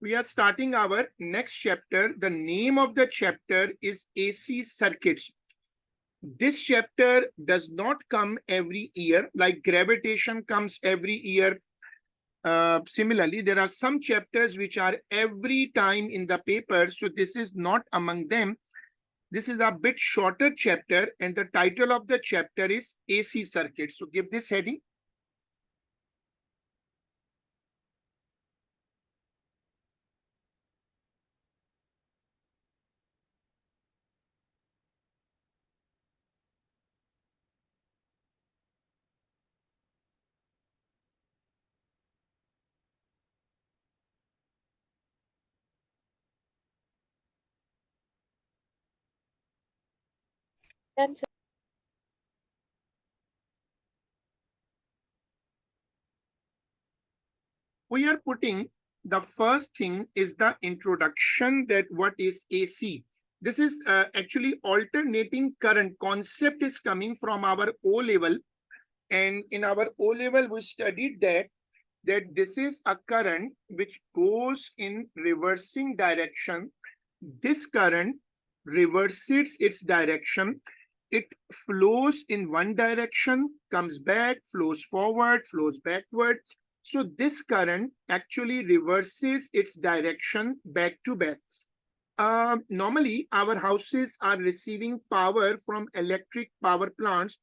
We are starting our next chapter. The name of the chapter is AC circuits. This chapter does not come every year, like gravitation comes every year. Similarly, there are some chapters which are every time in the paper, so this is not among them. This is a bit shorter chapter, and the title of the chapter is AC circuits. So give this heading. Done, sir. We are putting the first thing is the introduction, that what is AC. This is actually alternating current concept is coming from our O level, and in our O level we studied that this is a current which goes in reversing direction. This current reverses its direction. It flows in one direction, comes back, flows forward, flows backward. So this current actually reverses its direction back to back. Normally, our houses are receiving power from electric power plants.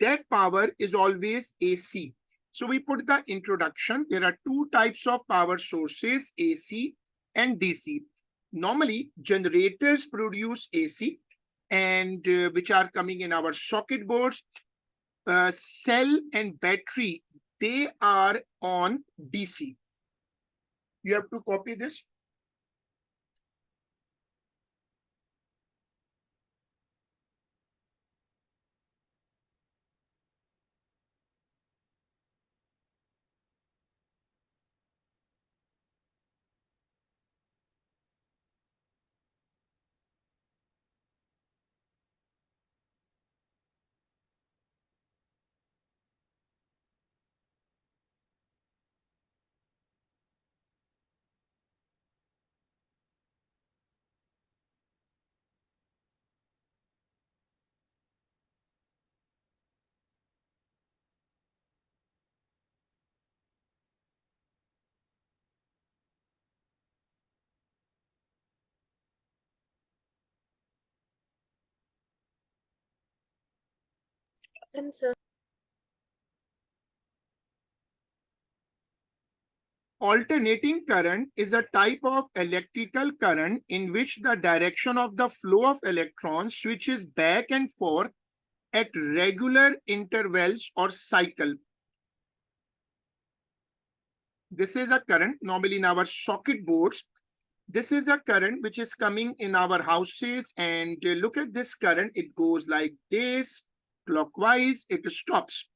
That power is always AC. So we put the introduction. There are two types of power sources, AC and DC. Normally, generators produce AC, and which are coming in our socket boards. Cell and battery, they are on DC. You have to copy this. Done, sir. Alternating current is a type of electrical current in which the direction of the flow of electrons switches back and forth at regular intervals or cycle. This is a current normally in our socket boards. This is a current which is coming in our houses, and look at this current. It goes like this, clockwise, it stops.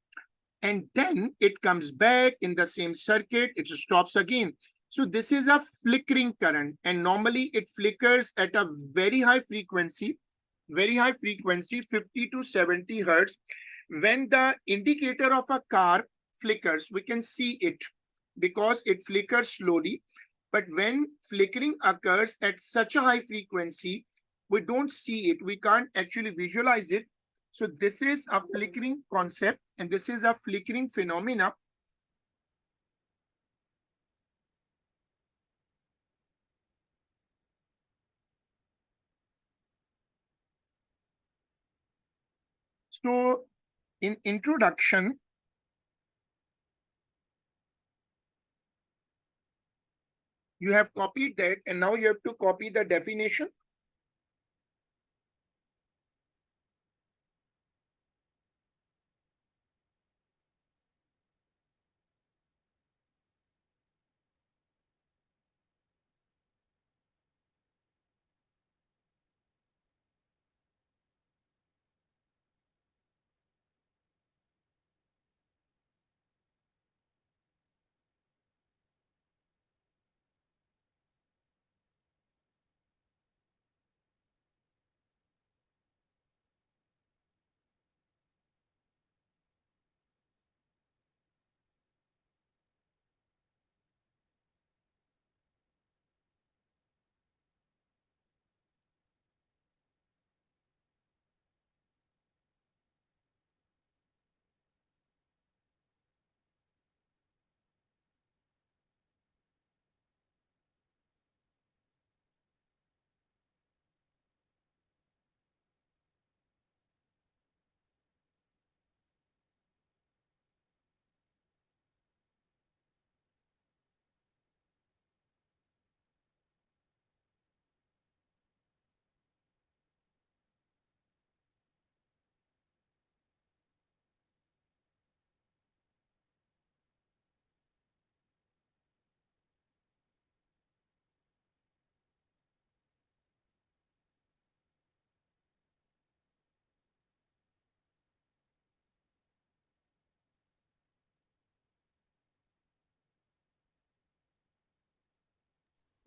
And then it comes back in the same circuit, it stops again. So this is a flickering current, and normally it flickers at a very high frequency, 50 to 70 hertz. When the indicator of a car flickers, we can see it because it flickers slowly. But when flickering occurs at such a high frequency, we don't see it. We can't actually visualize it. So this is a flickering concept, and this is a flickering phenomena. So in introduction, you have copied that, and now you have to copy the definition.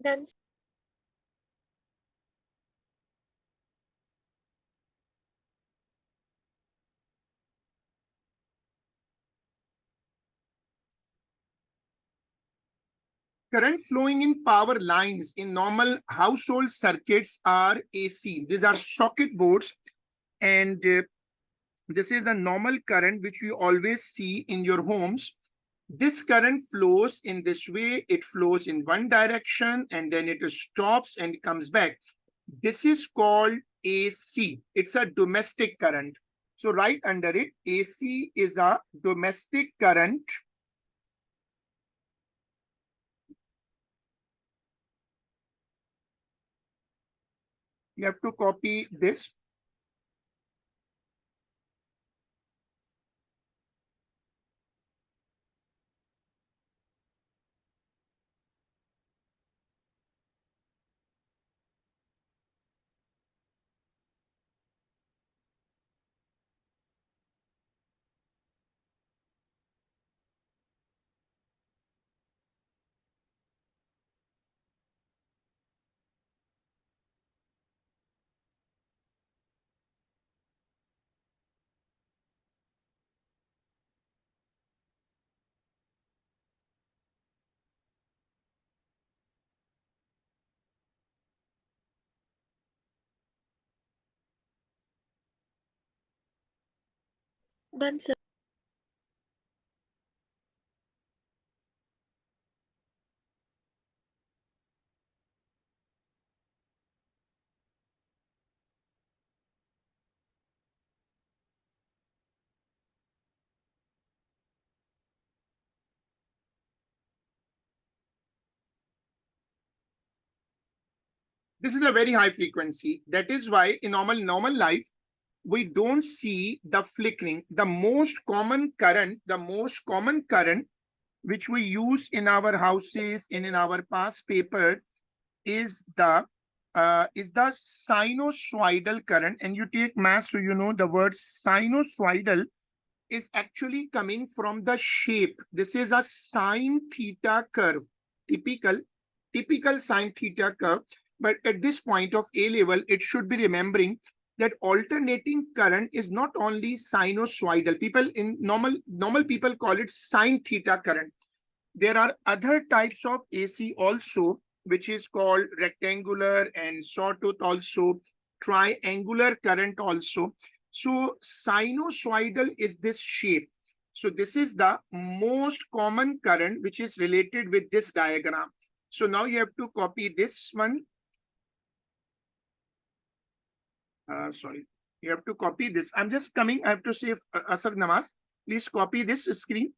Done. Current flowing in power lines in normal household circuits are AC. These are socket boards, and this is the normal current which we always see in your homes. This current flows in this way. It flows in one direction and then it stops and comes back. This is called AC. It's a domestic current. So right under it, AC is a domestic current. You have to copy this. Done, sir. This is a very high frequency. That is why in normal life, we don't see the flickering. The most common current which we use in our houses and in our past paper is the sinusoidal current. And you take math, so you know the word sinusoidal is actually coming from the shape. This is a sine theta curve, typical, typical sine theta curve. But at this point of A level, it should be remembering that alternating current is not only sinusoidal. People in normal people call it sine theta current. There are other types of AC also, which is called rectangular and sawtooth also, triangular current also. So sinusoidal is this shape. So this is the most common current which is related with this diagram. So now you have to copy this one. Sorry, you have to copy this. I'm just coming. I have to say Asar Namaz. Please copy this screen.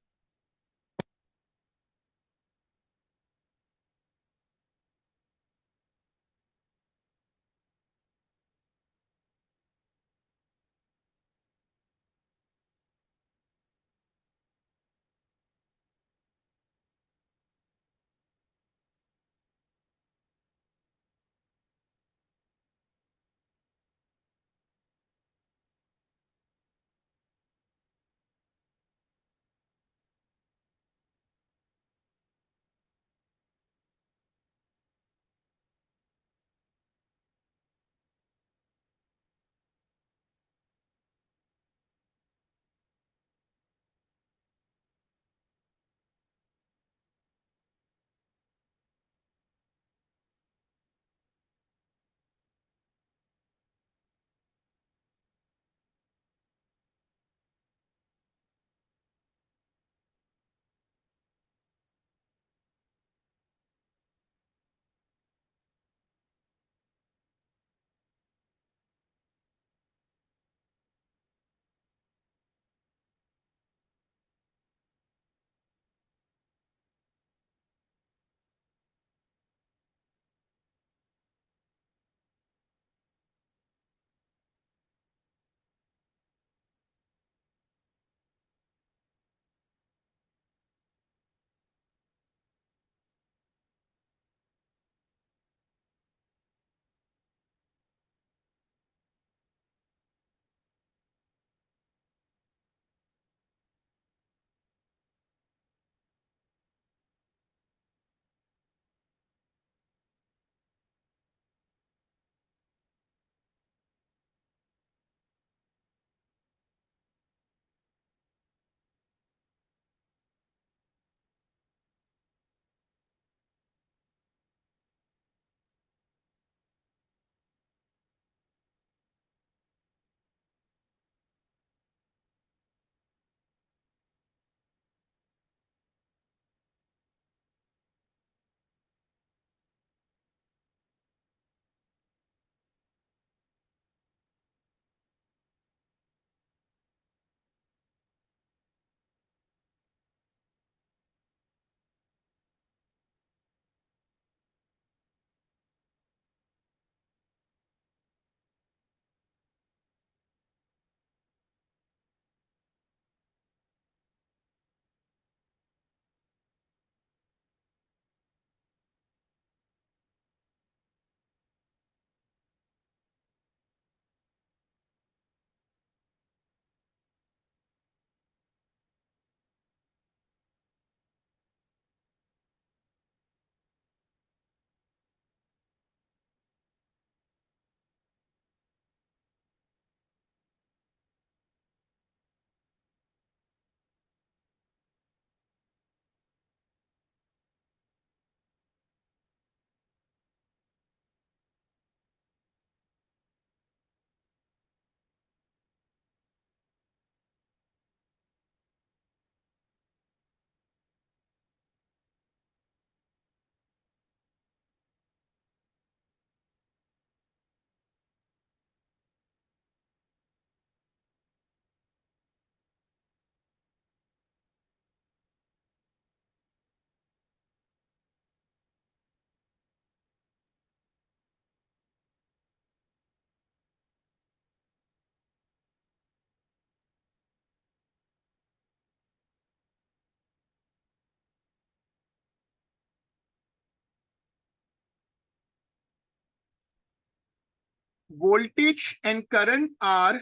voltage and current are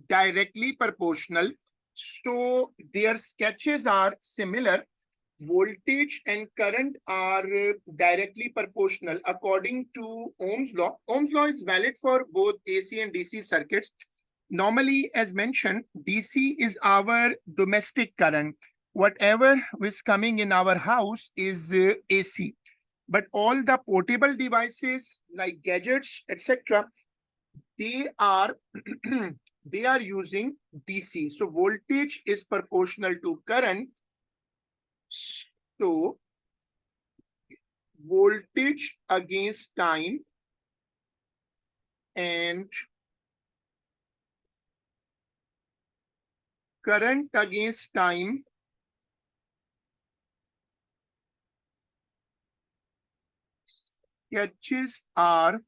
directly proportional. So their sketches are similar. Voltage and current are directly proportional according to Ohm's law. Ohm's law is valid for both AC and DC circuits. Normally, as mentioned, DC is our domestic current. Whatever is coming in our house is AC. But all the portable devices like gadgets, etc., they are they are using DC. So voltage is proportional to current. So voltage against time and current against time sketches are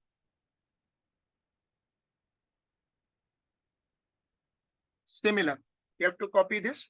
similar. You have to copy this.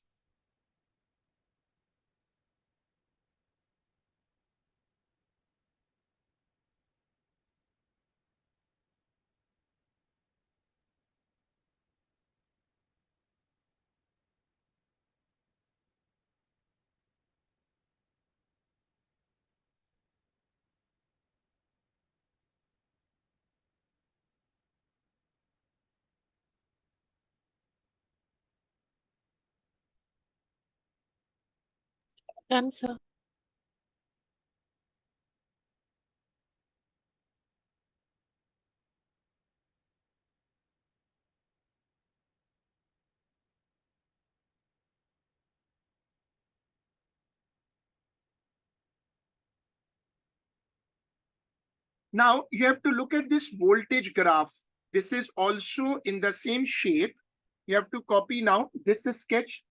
Done, sir. Now you have to look at this voltage graph. This is also in the same shape. You have to copy now. This is sketch.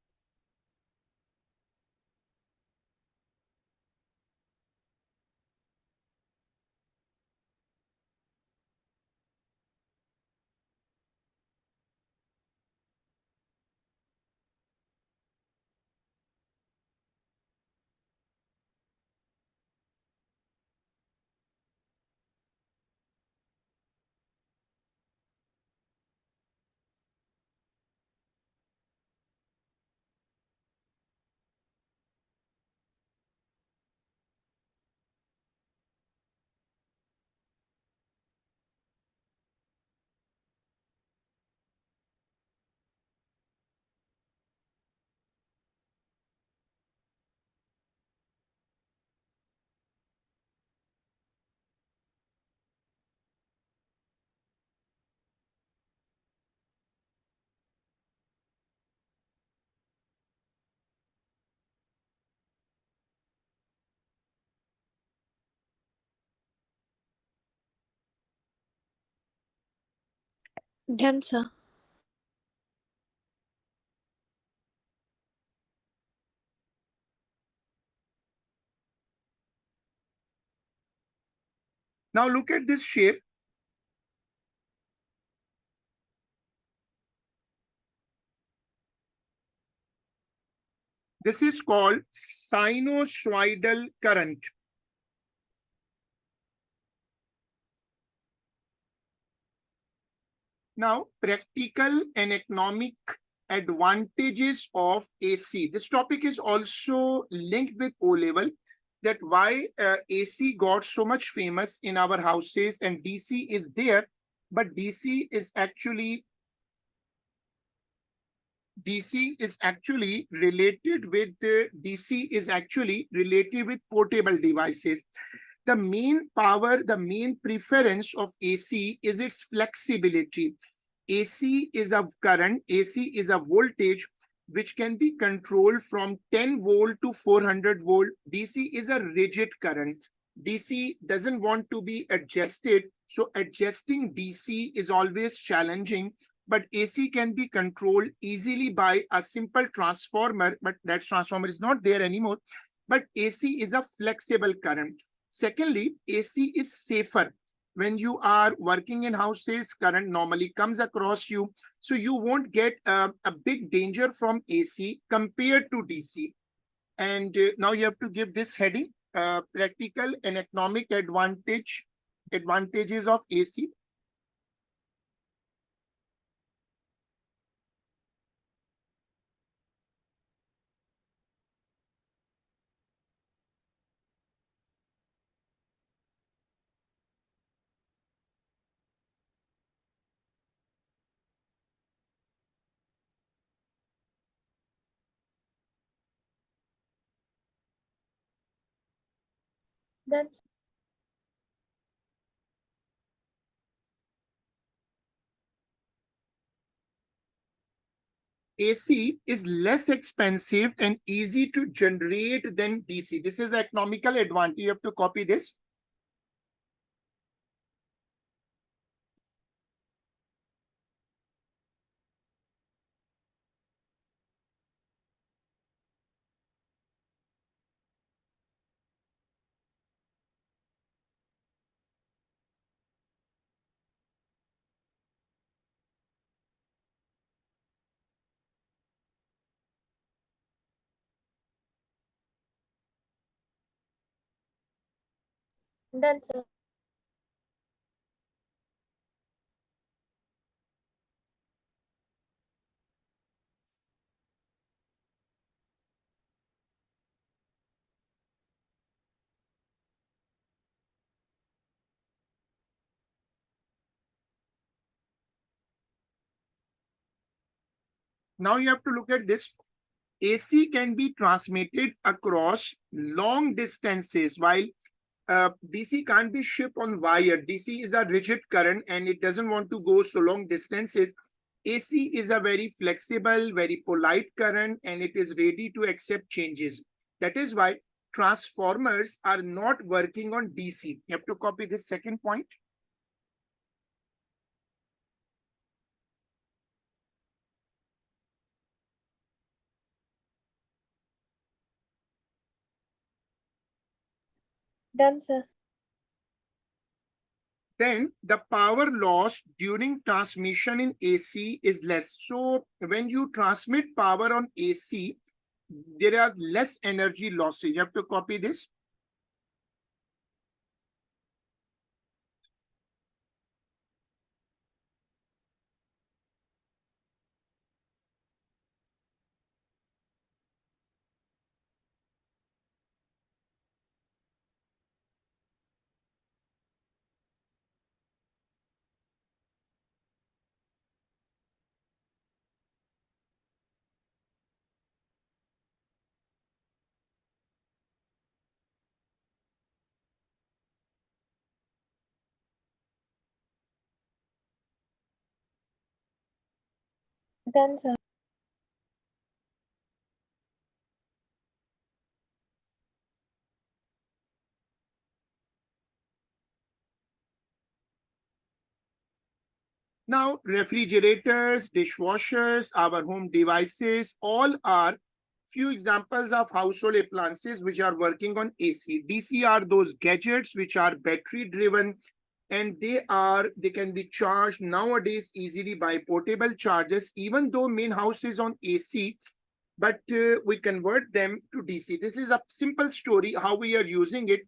Done, sir. Now look at this shape. This is called sinusoidal current. Now, practical and economic advantages of AC. This topic is also linked with O level, that why AC got so much famous in our houses and DC is there, but DC is actually related with portable devices. The main power, the main preference of AC is its flexibility. AC is a current, AC is a voltage which can be controlled from 10 volt to 400 volt. DC is a rigid current. DC doesn't want to be adjusted. So adjusting DC is always challenging, but AC can be controlled easily by a simple transformer, but that transformer is not there anymore. But AC is a flexible current. Secondly, AC is safer. When you are working in houses, current normally comes across you. So you won't get a big danger from AC compared to DC. And now you have to give this heading, practical and economic advantages of AC. Done, sir. AC is less expensive and easy to generate than DC. This is the economical advantage. You have to copy this. Done, sir. Now you have to look at this. AC can be transmitted across long distances while DC can't be shipped on wire. DC is a rigid current and it doesn't want to go so long distances. AC is a very flexible, very polite current and it is ready to accept changes. That is why transformers are not working on DC. You have to copy this second point. Done, sir. Then the power loss during transmission in AC is less. So when you transmit power on AC, there are less energy losses. You have to copy this. Done, sir. Now, refrigerators, dishwashers, our home devices, all are few examples of household appliances which are working on AC. DC are those gadgets which are battery driven and they can be charged nowadays easily by portable chargers, even though main house is on AC, but we convert them to DC. This is a simple story how we are using it.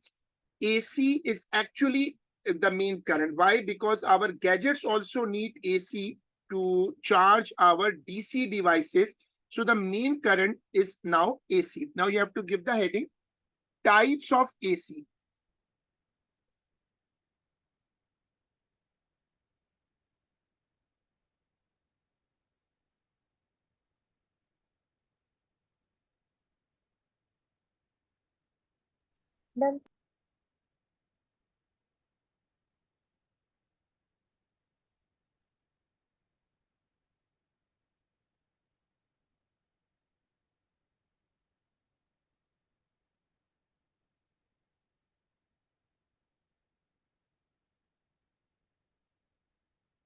AC is actually the main current. Why? Because our gadgets also need AC to charge our DC devices. So the main current is now AC. Now you have to give the heading types of AC. Done.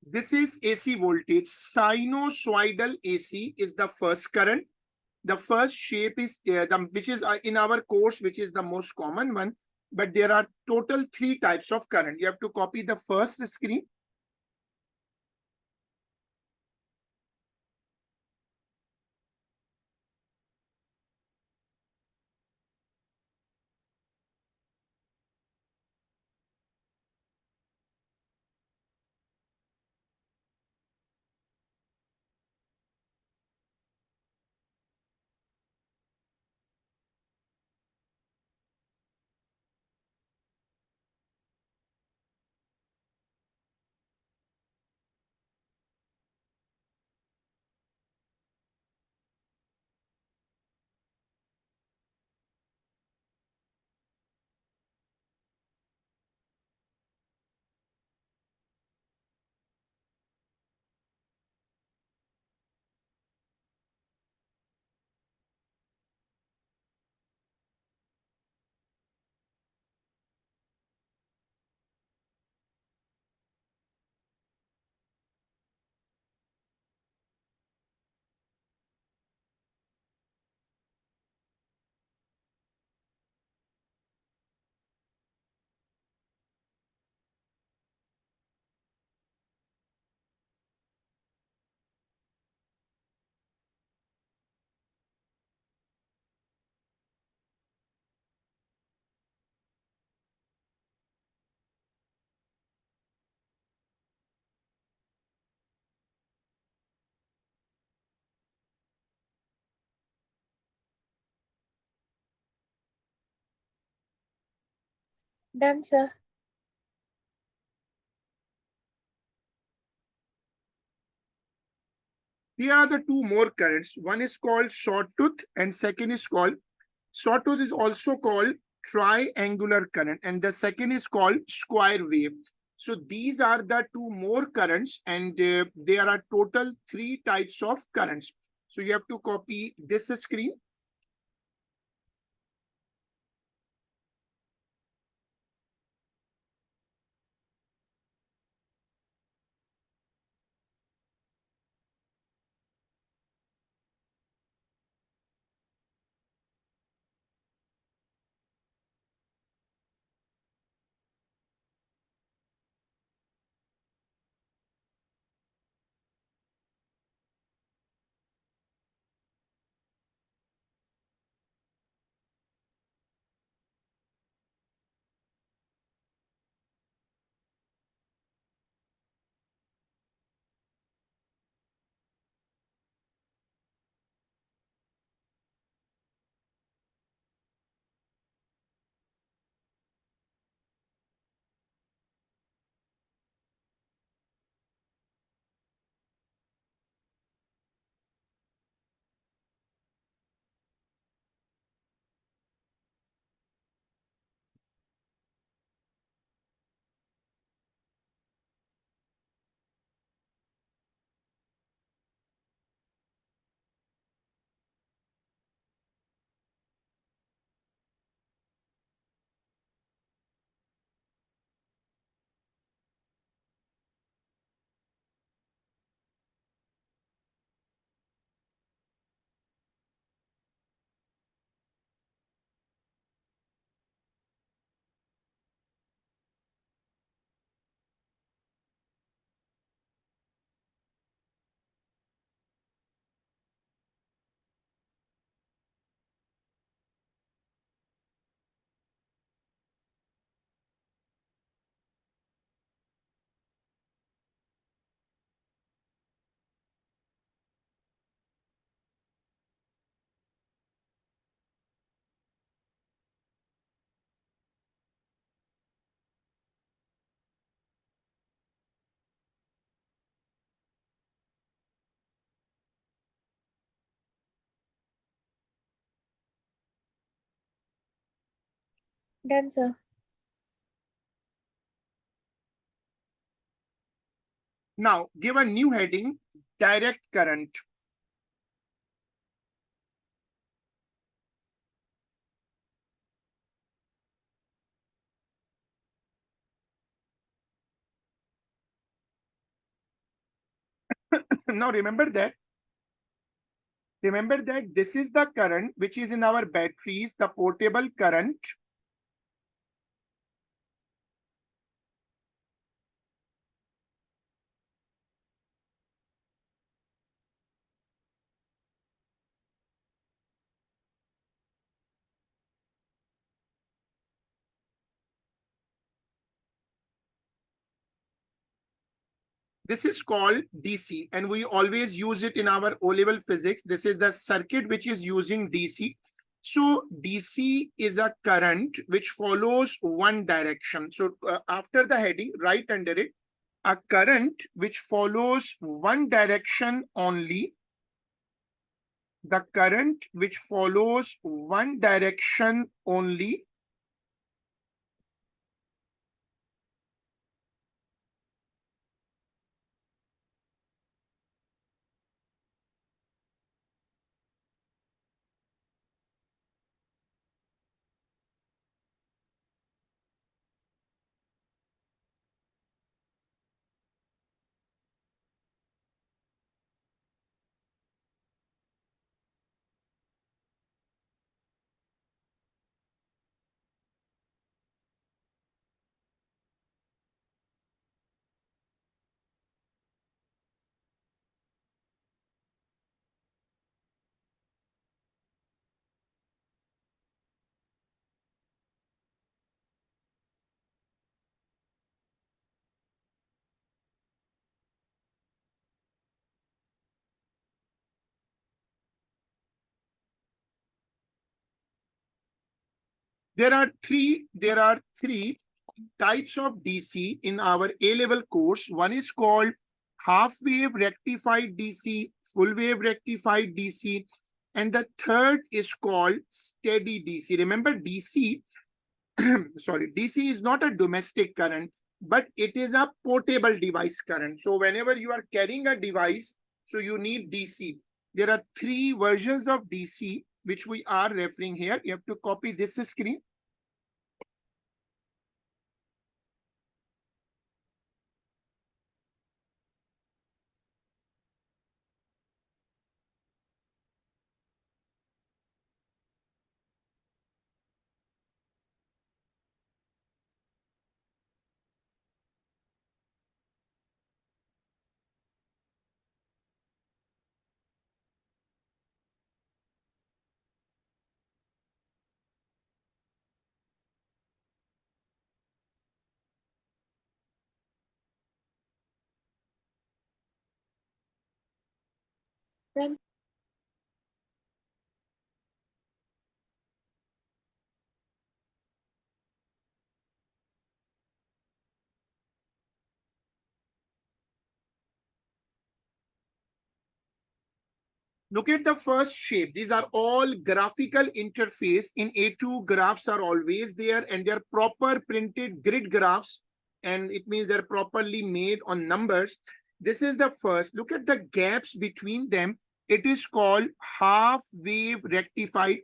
This is AC voltage. Sinusoidal AC is the first current. The first shape is which is in our course, which is the most common one. But there are total three types of current. You have to copy the first screen. Done, sir. Here are the two more currents. One is called sawtooth and second is called sawtooth is also called triangular current and the second is called square wave. So these are the two more currents and there are total three types of currents. So you have to copy this screen. Done, sir. Now give a new heading, direct current. Now remember that this is the current which is in our batteries, the portable current. This is called DC and we always use it in our O-level physics. This is the circuit which is using DC. So DC is a current which follows one direction. So after the heading, right under it, a current which follows one direction only. The current which follows one direction only. There are three types of DC in our A-level course. One is called half wave rectified DC, full wave rectified DC, and the third is called steady DC. Remember, DC, sorry, DC is not a domestic current, but it is a portable device current. So whenever you are carrying a device, so you need DC. There are three versions of DC which we are referring here. You have to copy this screen. Done. Look at the first shape. These are all graphical interface. In A2, graphs are always there and they're proper printed grid graphs. And it means they're properly made on numbers. This is the first. Look at the gaps between them. It is called half wave rectified.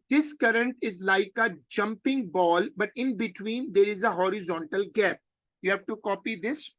This current is like a jumping ball, but in between there is a horizontal gap. You have to copy this.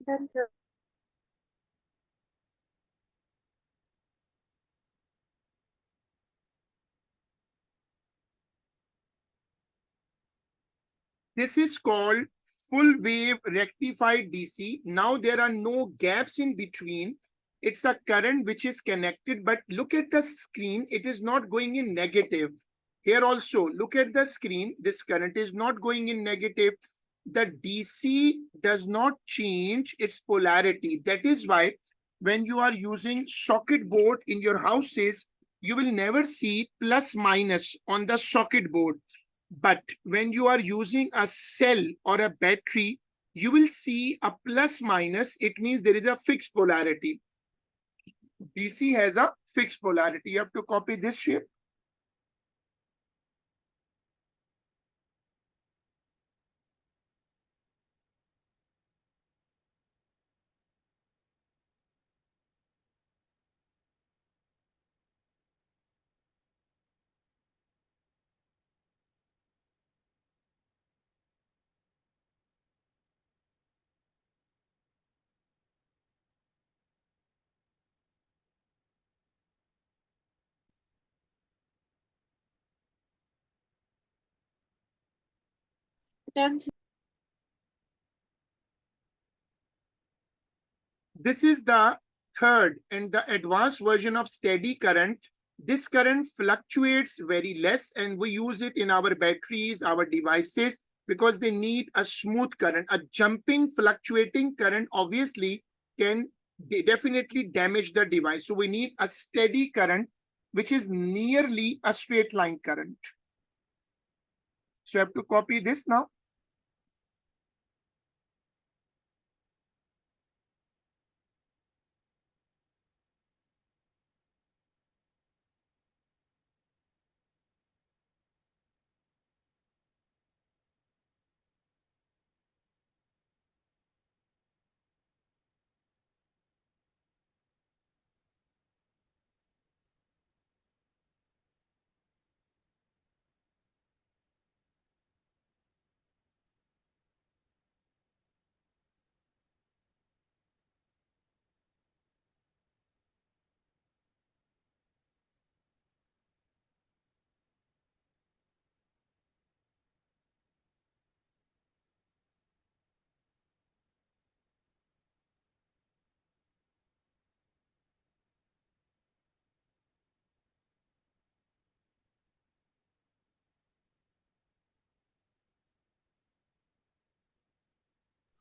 Done, sir. This is called full wave rectified DC. Now there are no gaps in between. It's a current which is connected, but look at the screen. It is not going in negative. Here also, look at the screen. This current is not going in negative. The DC does not change its polarity. That is why when you are using socket board in your houses, you will never see plus minus on the socket board. But when you are using a cell or a battery, you will see a plus minus. It means there is a fixed polarity. DC has a fixed polarity. You have to copy this shape. Done, sir. This is the third and the advanced version of steady current. This current fluctuates very less and we use it in our batteries, our devices, because they need a smooth current. A jumping, fluctuating current obviously can definitely damage the device. So we need a steady current, which is nearly a straight line current. So I have to copy this now.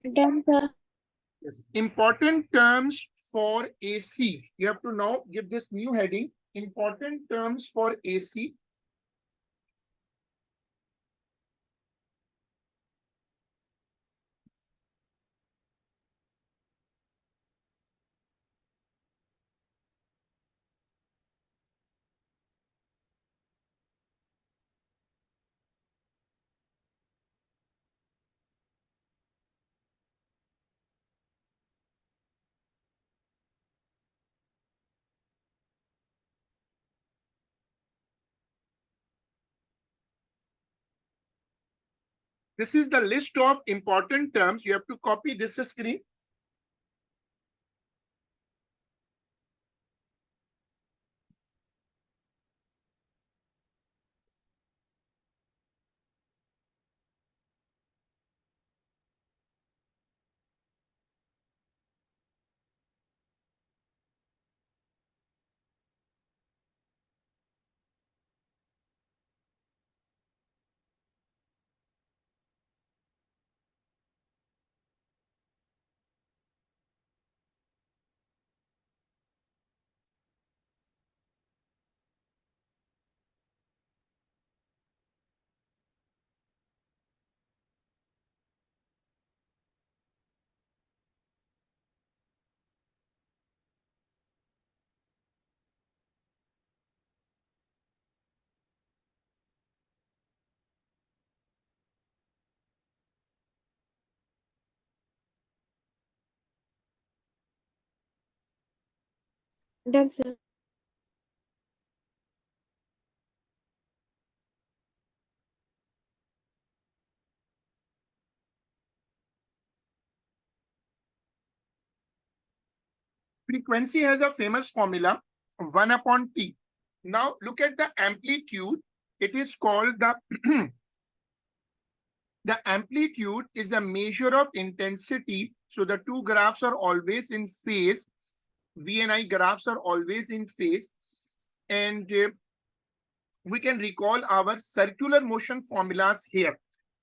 Done, sir. Yes. Important terms for AC. You have to now give this new heading. Important terms for AC. This is the list of important terms. You have to copy this screen. Done, sir. Frequency has a famous formula, 1 upon T. Now look at the amplitude. It is called the the amplitude is a measure of intensity. So the two graphs are always in phase. V and I graphs are always in phase. And we can recall our circular motion formulas here.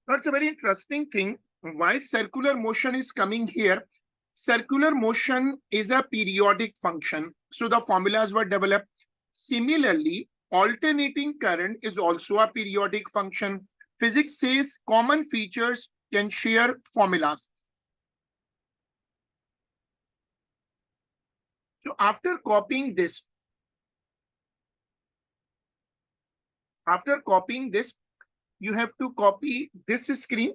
That's a very interesting thing. Why circular motion is coming here? Circular motion is a periodic function. So the formulas were developed. Similarly, alternating current is also a periodic function. Physics says common features can share formulas. So after copying this, you have to copy this screen.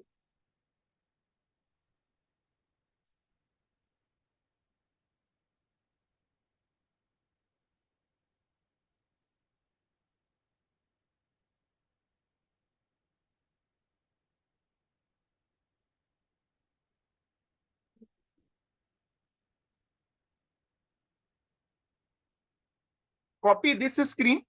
Copy this screen.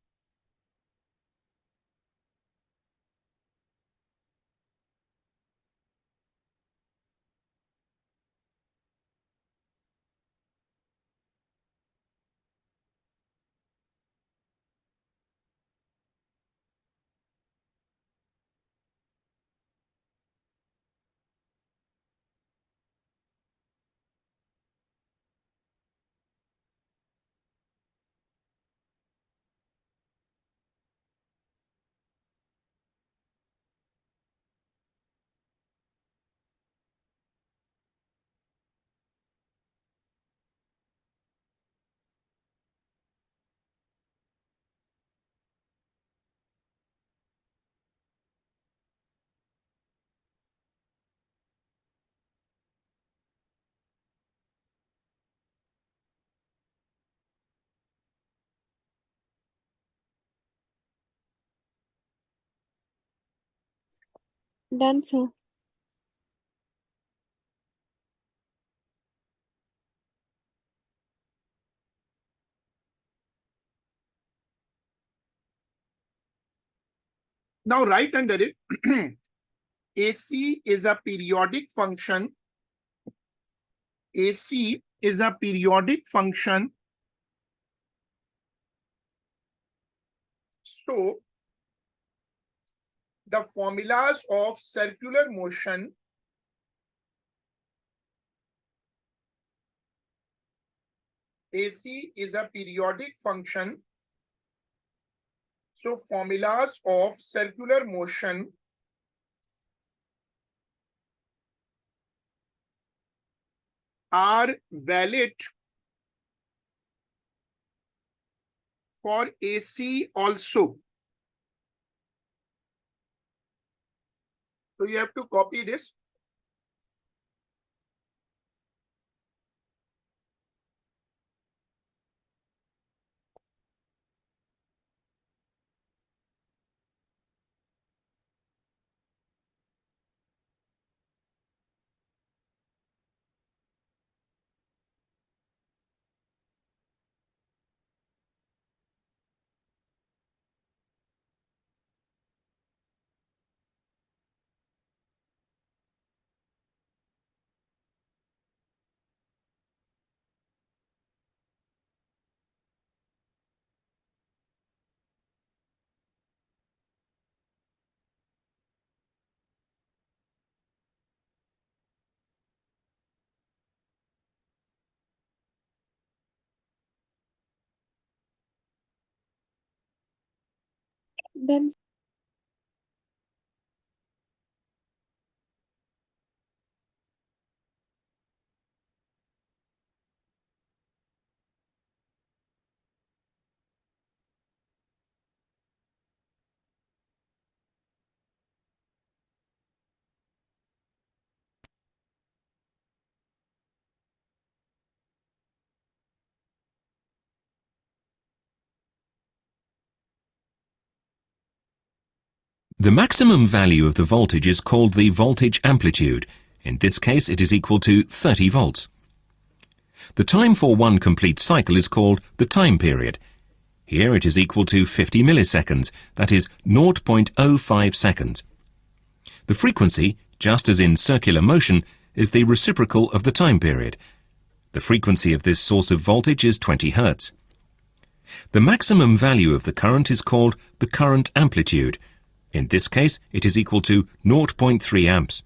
Done, sir. Now write under it. AC is a periodic function. AC is a periodic function. So the formulas of circular motion AC is a periodic function. So formulas of circular motion are valid for AC also. So you have to copy this. Done. The maximum value of the voltage is called the voltage amplitude. In this case, it is equal to 30 volts. The time for one complete cycle is called the time period. Here it is equal to 50 milliseconds, that is 0.05 seconds. The frequency, just as in circular motion, is the reciprocal of the time period. The frequency of this source of voltage is 20 Hertz. The maximum value of the current is called the current amplitude. In this case, it is equal to 0.3 amps.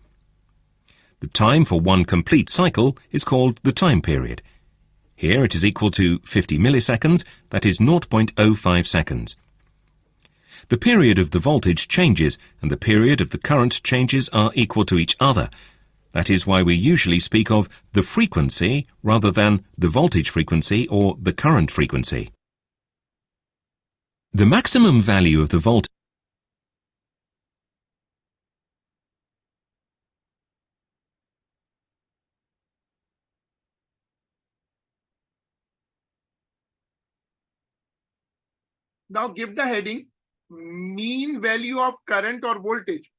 The time for one complete cycle is called the time period. Here it is equal to 50 milliseconds, that is 0.05 seconds. The period of the voltage changes and the period of the current changes are equal to each other. That is why we usually speak of the frequency rather than the voltage frequency or the current frequency. The maximum value of the voltage Now give the heading mean value of current or voltage.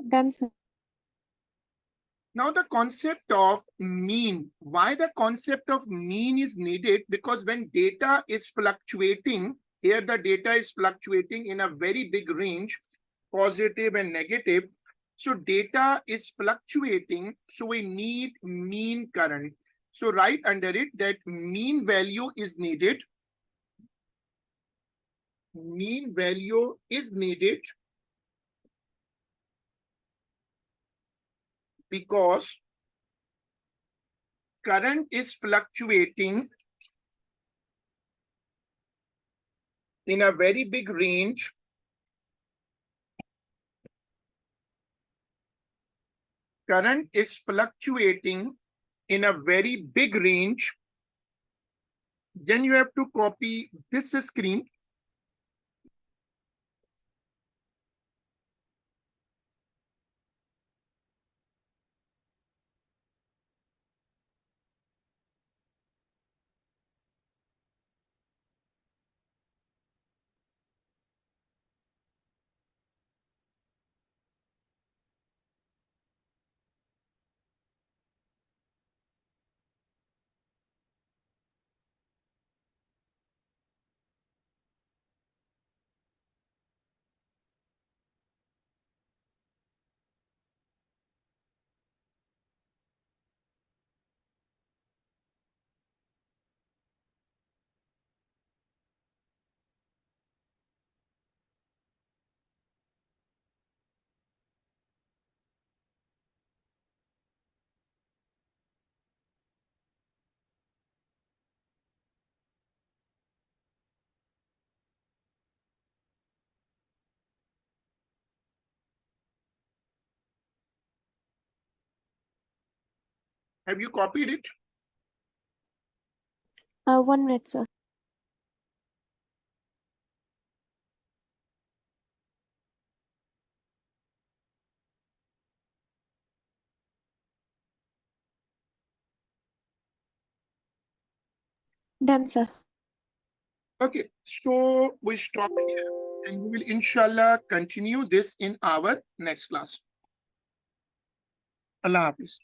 Done, sir. Now the concept of mean. Why the concept of mean is needed? Because when data is fluctuating, here the data is fluctuating in a very big range, positive and negative. So data is fluctuating, so we need mean current. So write under it that mean value is needed. Mean value is needed because current is fluctuating in a very big range. Current is fluctuating in a very big range. Then you have to copy this screen. Have you copied it? 1 minute, sir. Done, sir. Okay, so we stop here and we will inshallah continue this in our next class. Allah Hafiz.